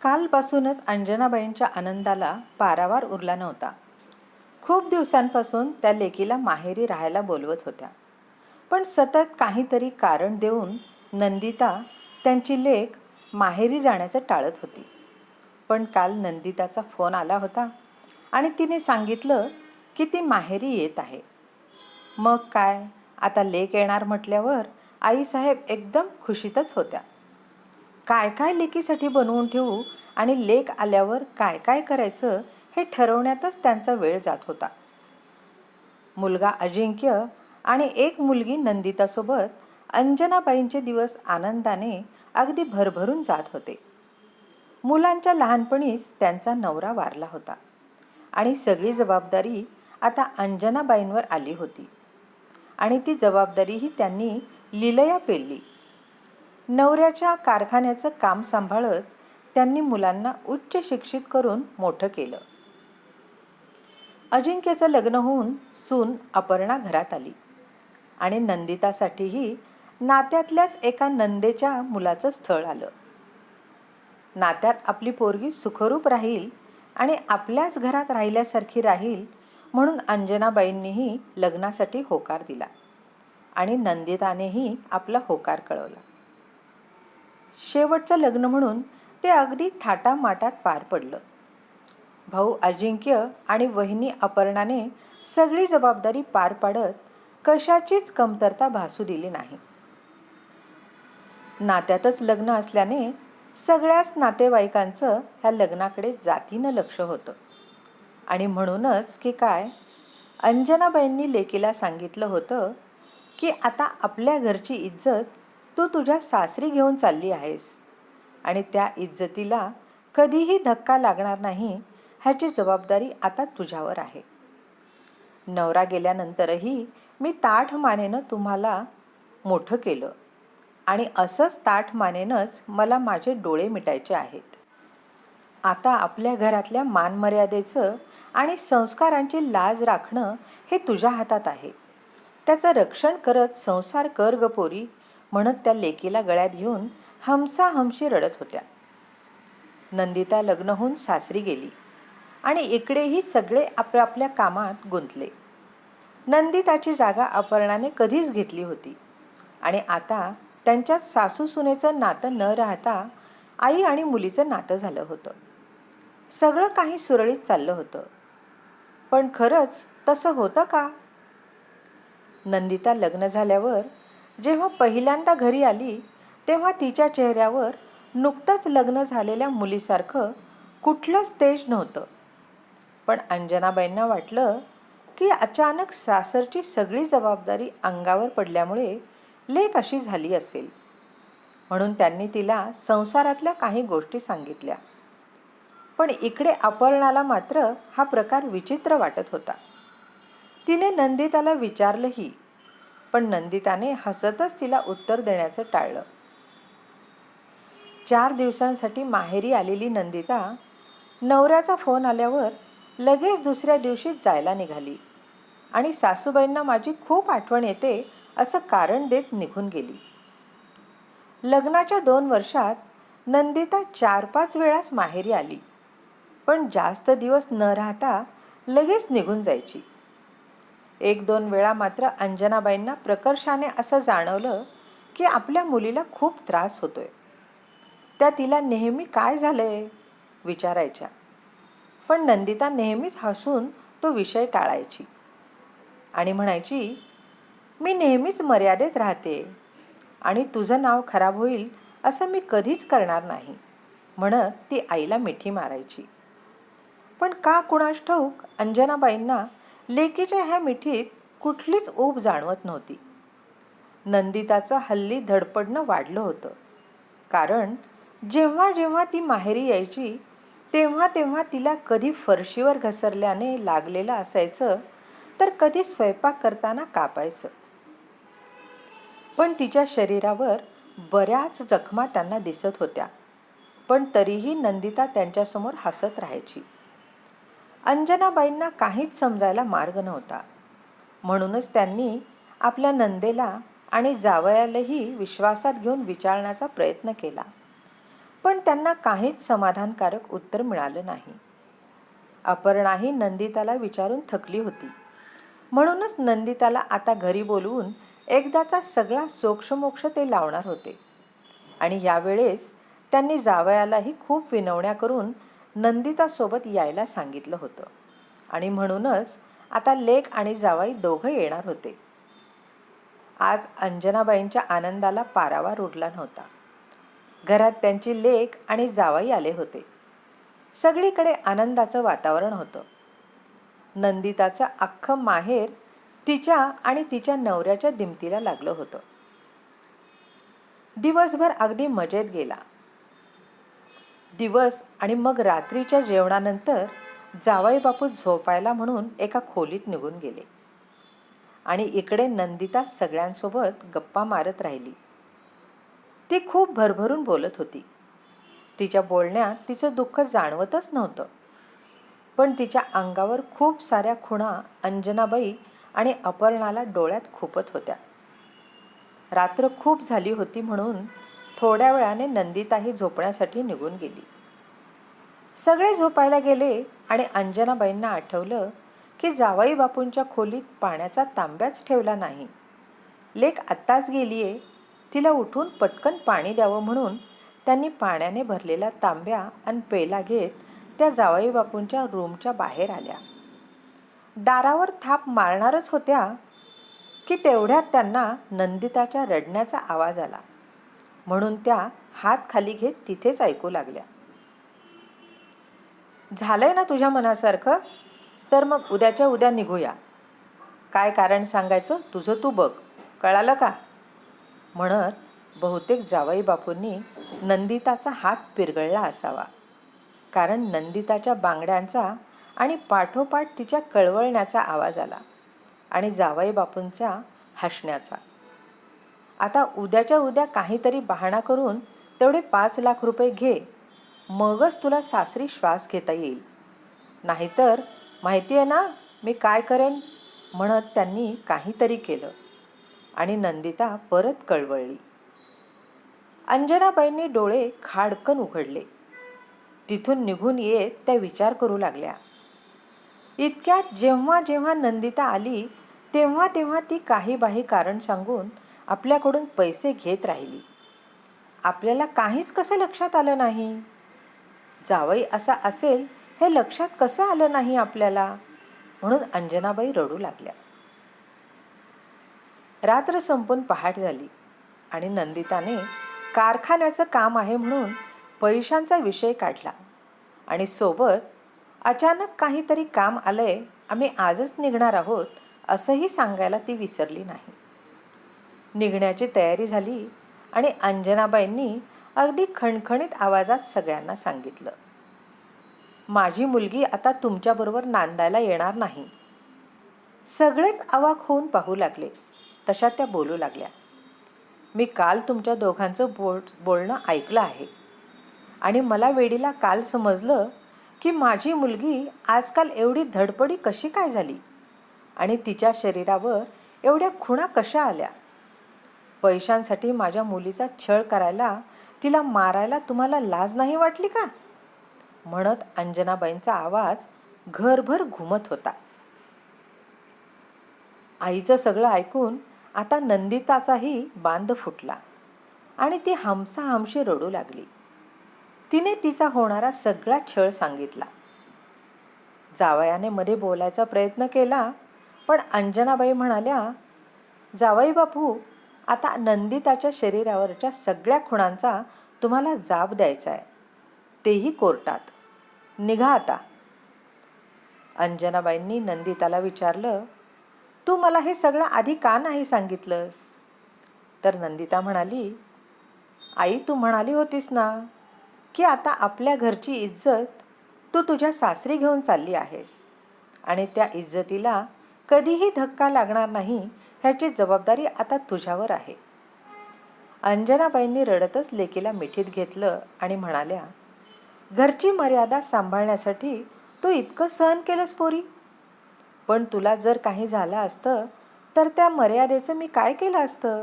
कालपासूनच अंजनाबाईंच्या आनंदाला पारावार उरला नव्हता. खूप दिवसांपासून त्या लेकीला माहेरी राहायला बोलवत होत्या, पण सतत काहीतरी कारण देऊन नंदिता त्यांची लेक माहेरी जाण्याचं टाळत होती. पण काल नंदिताचा फोन आला होता आणि तिने सांगितलं की ती माहेरी येत आहे. मग काय, आता लेक येणार म्हटल्यावर आईसाहेब एकदम खुशीतच होत्या. काय काय लेकीसाठी बनवून ठेवू आणि लेक आल्यावर काय काय करायचं हे ठरवण्यातच त्यांचा वेळ जात होता. मुलगा अजिंक्य आणि एक मुलगी नंदितासोबत अंजनाबाईंचे दिवस आनंदाने अगदी भरभरून जात होते. मुलांच्या लहानपणीच त्यांचा नवरा वारला होता आणि सगळी जबाबदारी आता अंजनाबाईंवर आली होती आणि ती जबाबदारीही त्यांनी लीलया पेलली. नवऱ्याच्या कारखान्याचं काम सांभाळत त्यांनी मुलांना उच्च शिक्षित करून मोठं केलं. अजिंक्यचं लग्न होऊन सून अपर्णा घरात आली आणि नंदितासाठीही नात्यातल्याच एका नंदेच्या मुलाचं स्थळ आलं. नात्यात आपली पोरगी सुखरूप राहील आणि आपल्याच घरात राहिल्यासारखी राहील म्हणून अंजनाबाईंनीही लग्नासाठी होकार दिला आणि नंदितानेही आपला होकार कळवला. शेवटचं लग्न म्हणून ते अगदी थाटामाटात पार पडलं. भाऊ अजिंक्य आणि वहिनी अपर्णाने सगळी जबाबदारी पार पाडत कशाचीच कमतरता भासू दिली नाही. नात्यातच लग्न असल्याने सगळ्याच नातेवाईकांचं ह्या लग्नाकडे जातीनं लक्ष होतं आणि म्हणूनच की काय, अंजनाबाईंनी लेकीला सांगितलं होतं की आता आपल्या घरची इज्जत तू तुझ्या सासरी घेऊन चालली आहेस आणि त्या इज्जतीला कधीही धक्का लागणार नाही ह्याची जबाबदारी आता तुझ्यावर आहे. नवरा गेल्यानंतरही मी ताठ मानेनं तुम्हाला मोठं केलं आणि असंच ताठ मानेनंच मला माझे डोळे मिटायचे आहेत. आता आपल्या घरातल्या मानमर्यादेचं आणि संस्कारांची लाज राखणं हे तुझ्या हातात आहे. त्याचं रक्षण करत संसार कर ग पोरी म्हणत त्या लेकीला गळ्यात घेऊन हमसाहमशी रडत होत्या. नंदिता लग्न होऊन सासरी गेली आणि इकडेही सगळे आपापल्या कामात गुंतले. नंदिताची जागा अपर्णाने कधीच घेतली होती आणि आता त्यांच्यात सासू सुनेचं नातं न राहता आई आणि मुलीचं नातं झालं होतं. सगळं काही सुरळीत चाललं होतं, पण खरंच तसं होतं का? नंदिता लग्न झाल्यावर जेव्हा पहिल्यांदा घरी आली तेव्हा तिच्या चेहऱ्यावर नुकतंच लग्न झालेल्या मुलीसारखं कुठलंच तेज नव्हतं. पण अंजनाबाईंना वाटलं की अचानक सासरची सगळी जबाबदारी अंगावर पडल्यामुळे लेक अशी झाली असेल, म्हणून त्यांनी तिला संसारातल्या काही गोष्टी सांगितल्या. पण इकडे अपर्णाला मात्र हा प्रकार विचित्र वाटत होता. तिने नंदिताला विचारलंही, पण नंदिताने हसतच तिला उत्तर देण्याचं टाळलं. 4 दिवसांसाठी माहेरी आलेली नंदिता नवऱ्याचा फोन आल्यावर लगेच दुसऱ्या दिवशीच जायला निघाली आणि सासूबाईंना माझी खूप आठवण येते असं कारण देत निघून गेली. लग्नाच्या 2 वर्षात नंदिता 4-5 वेळाच माहेरी आली, पण जास्त दिवस न राहता लगेच निघून जायची. 1-2 वेळा मात्र अंजनाबाईंना प्रकर्षाने असं जाणवलं की आपल्या मुलीला खूप त्रास होतोय. त्या तिला नेहमी काय झालंय विचारायच्या, पण नंदिता नेहमीच हसून तो विषय टाळायची आणि म्हणायची, मी नेहमीच मर्यादेत राहते आणि तुझं नाव खराब होईल असं मी कधीच करणार नाही म्हणत ती आईला मिठी मारायची. पण का कुणास ठाऊक अंजनाबाईंना लेकीच्या ह्या मिठीत कुठलीच ऊब जाणवत नव्हती. नंदिताचं हल्ली धडपडणं वाढलं होतं, कारण जेव्हा जेव्हा ती माहेरी यायची तेव्हा तेव्हा तिला कधी फरशीवर घसरल्याने लागलेलं असायचं तर कधी स्वयंपाक करताना कापायचं. पण तिच्या शरीरावर बऱ्याच जखमा त्यांना दिसत होत्या, पण तरीही नंदिता त्यांच्यासमोर हसत राहायची. अंजनाबाईंना काहीच समजायला मार्ग नव्हता, म्हणूनच त्यांनी आपल्या नंदेला आणि जावयालाही विश्वासात घेऊन विचारण्याचा प्रयत्न केला, पण त्यांना काहीच समाधानकारक उत्तर मिळालं नाही. अपर्णाही नंदिताला विचारून थकली होती. म्हणूनच नंदिताला आता घरी बोलवून एकदाचा सगळा सोक्षमोक्ष ते लावणार होते. आणि यावेळेस त्यांनी जावयालाही खूप विनवण्या करून नंदितासोबत यायला सांगितलं होतं. आणि म्हणूनच आता लेक आणि जावई दोघं येणार होते. आज अंजनाबाईंच्या आनंदाला पारावार उरला नव्हता. घरात त्यांची लेक आणि जावई आले होते. सगळीकडे आनंदाचं वातावरण होतं. नंदिताचं अख्खं माहेर तिच्या आणि तिच्या नवऱ्याच्या दिमतीला लागलं होतं. दिवसभर अगदी मजेत गेला. दिवस आणि मग रात्रीच्या जेवणानंतर जावई बापू झोपायला म्हणून एका खोलीत निघून गेले. आणि इकडे नंदिता सगळ्यांसोबत गप्पा मारत राहिली. ती खूप भरभरून बोलत होती. तिच्या बोलण्यात तिचं दुःख जाणवतच नव्हतं. पण तिच्या अंगावर खूप साऱ्या खुणा अंजनाबाई आणि अपर्णाला डोळ्यात खुपत होत्या. रात्र खूप झाली होती म्हणून थोड्या वेळाने नंदिताही झोपण्यासाठी निघून गेली. सगळे झोपायला गेले आणि अंजनाबाईंना आठवलं की जावई बापूंच्या खोलीत पाण्याचा तांब्याच ठेवला नाही. लेक आत्ताच गेलीये, तिला उठून पटकन पाणी द्यावं म्हणून त्यांनी पाण्याने भरलेला तांब्या आणि पेला घेत त्या जावई बापूंच्या रूमच्या बाहेर आल्या. दारावर थाप मारणारच होत्या की तेवढ्यात त्यांना नंदिताच्या रडण्याचा आवाज आला. म्हणून त्या हात खाली घेत तिथेच ऐकू लागल्या. झालंय ना तुझ्या मनासारखं, तर मग उद्याच्या उद्या निघूया. काय कारण सांगायचं तुझं तू बघ, कळालं का? म्हणत बहुतेक जावई बापूंनी नंदिताचा हात पिरगळला असावा. कारण नंदिताच्या बांगड्यांचा आणि पाठोपाठ तिच्या कळवळण्याचा आवाज आला आणि जावई बापूंच्या हसण्याचा. आता उद्याच्या उद्या काहीतरी बहाणा करून तेवढे 5 लाख रुपये घे, मगच तुला सासरी श्वास घेता येईल. नाहीतर माहिती आहे ना मी काय करेन. म्हणत त्यांनी काहीतरी केलं आणि नंदिता परत कळवळली. अंजनाबाईंनी डोळे खाडकन उघडले. तिथून निघून येत त्या विचार करू लागल्या. इतक्यात जेव्हा जेव्हा नंदिता आली तेव्हा तेव्हा ती काही बाही कारण सांगून आपल्याकडून पैसे घेत राहिली. आपल्याला काहीच कसं लक्षात आलं नाही? जावई असा असेल हे लक्षात कसं आलं नाही आपल्याला? म्हणून अंजनाबाई रडू लागल्या. रात्र संपून पहाट झाली आणि नंदिताने कारखान्याचं काम आहे म्हणून पैशांचा विषय काढला आणि सोबत अचानक काहीतरी काम आलंय, आम्ही आजच निघणार आहोत असंही सांगायला ती विसरली नाही. निघण्याची तयारी झाली आणि अंजनाबाईंनी अगदी खणखणीत आवाजात सगळ्यांना सांगितलं, माझी मुलगी आता तुमच्याबरोबर नांदायला येणार नाही. सगळेच अवाक होऊन पाहू लागले. तशा त्या बोलू लागल्या, मी काल तुमच्या दोघांचं बोलणं ऐकलं आहे आणि मला वेडीला काल समजलं की माझी मुलगी आजकाल एवढी धडपडी कशी काय झाली आणि तिच्या शरीरावर एवढ्या खुणा कशा आल्या. पैशांसाठी माझ्या मुलीचा छळ करायला, तिला मारायला तुम्हाला लाज नाही वाटली का? म्हणत अंजनाबाईंचा आवाज घरभर घुमत होता. आईचं सगळं ऐकून आता नंदिताचाही बांध फुटला आणि ती हमसाहमशी रडू लागली. तिने तिचा होणारा सगळा छळ सांगितला. जावयाने मध्ये बोलायचा प्रयत्न केला, पण अंजनाबाई म्हणाल्या, जावई बापू, आता नंदिताच्या शरीरावरच्या सगळ्या खुणांचा तुम्हाला जाब द्यायचा आहे, तेही कोर्टात. निघा आता. अंजनाबाईंनी नंदिताला विचारलं, तू मला हे सगळं आधी का नाही सांगितलंस? तर नंदिता म्हणाली, आई तू म्हणाली होतीस ना की आता आपल्या घरची इज्जत तू तुझ्या सासरी घेऊन चालली आहेस आणि त्या इज्जतीला कधीही धक्का लागणार नाही ह्याची जबाबदारी आता तुझ्यावर आहे. अंजनाबाईंनी रडतच लेकीला मिठीत घेतलं आणि म्हणाल्या, घरची मर्यादा सांभाळण्यासाठी तू इतकं सहन केलंस पोरी. पण तुला जर काही झालं असतं तर त्या मर्यादेचं मी काय केलं असतं?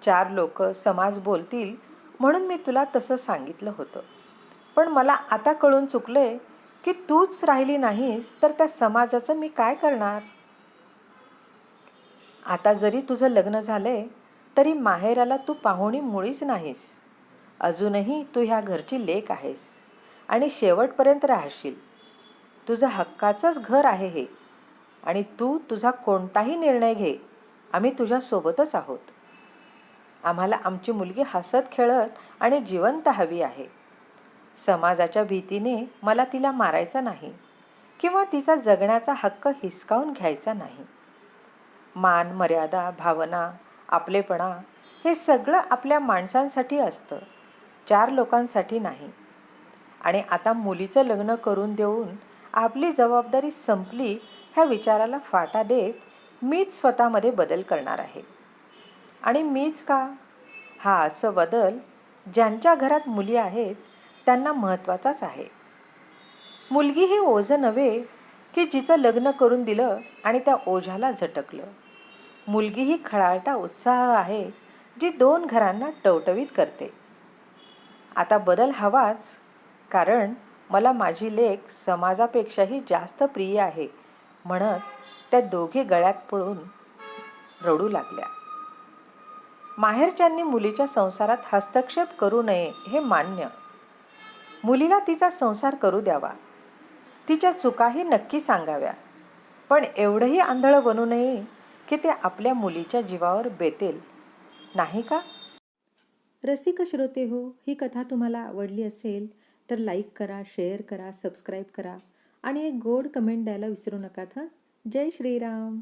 4 लोक समाज बोलतील म्हणून मी तुला तसं सांगितलं होतं. पण मला आता कळून चुकलंय की तूच राहिली नाहीस तर त्या समाजाचं मी काय करणार. आता जरी तुझं लग्न झालंय तरी माहेराला तू पाहुणी मुळीच नाहीस. अजूनही तू ह्या घरची लेक आहेस आणि शेवटपर्यंत राहशील. तुझं हक्काचंच घर आहे हे आणि तू तुझा कोणताही निर्णय घे, आम्ही तुझ्यासोबतच आहोत. आम्हाला आमची मुलगी हसत खेळत आणि जिवंत हवी आहे. समाजाच्या भीतीने मला तिला मारायचं नाही किंवा तिचा जगण्याचा हक्क हिसकावून घ्यायचा नाही. मान मर्यादा भावना आपलेपणा हे सगळं आपल्या माणसांसाठी असतं, 4 लोकांसाठी नाही. आणि आता मुलीचं लग्न करून देऊन आपली जबाबदारी संपली ह्या विचाराला फाटा देत मीच स्वतःमध्ये बदल करणार आहे. आणि मीच का? हा असं बदल ज्यांच्या घरात मुली आहेत त्यांना महत्त्वाचाच आहे. मुलगी ही ओझं नव्हे की जिचं लग्न करून दिलं आणि त्या ओझ्याला झटकलं. मुलगी ही खळाळता उत्साह आहे जी 2 घरांना टवटवीत करते. आता बदल हवाच, कारण मला माझी लेक समाजापेक्षाही जास्त प्रिय आहे म्हणत त्या दोघी गळ्यात पडून रडू लागल्या. माहेरच्यांनी मुलीच्या संसारात हस्तक्षेप करू नये हे मान्य. मुलीला तिचा संसार करू द्यावा, तिच्या चुकाही नक्की सांगाव्या, पण एवढंही आंधळं बनू नये की ते आपल्या मुलीच्या जीवावर बेतेल, नाही का? रसिक श्रोते हो, ही कथा तुम्हाला आवडली असेल तर लाईक करा, शेअर करा, सबस्क्राईब करा आणि एक गोड कमेंट द्यायला विसरू नका. जय श्रीराम.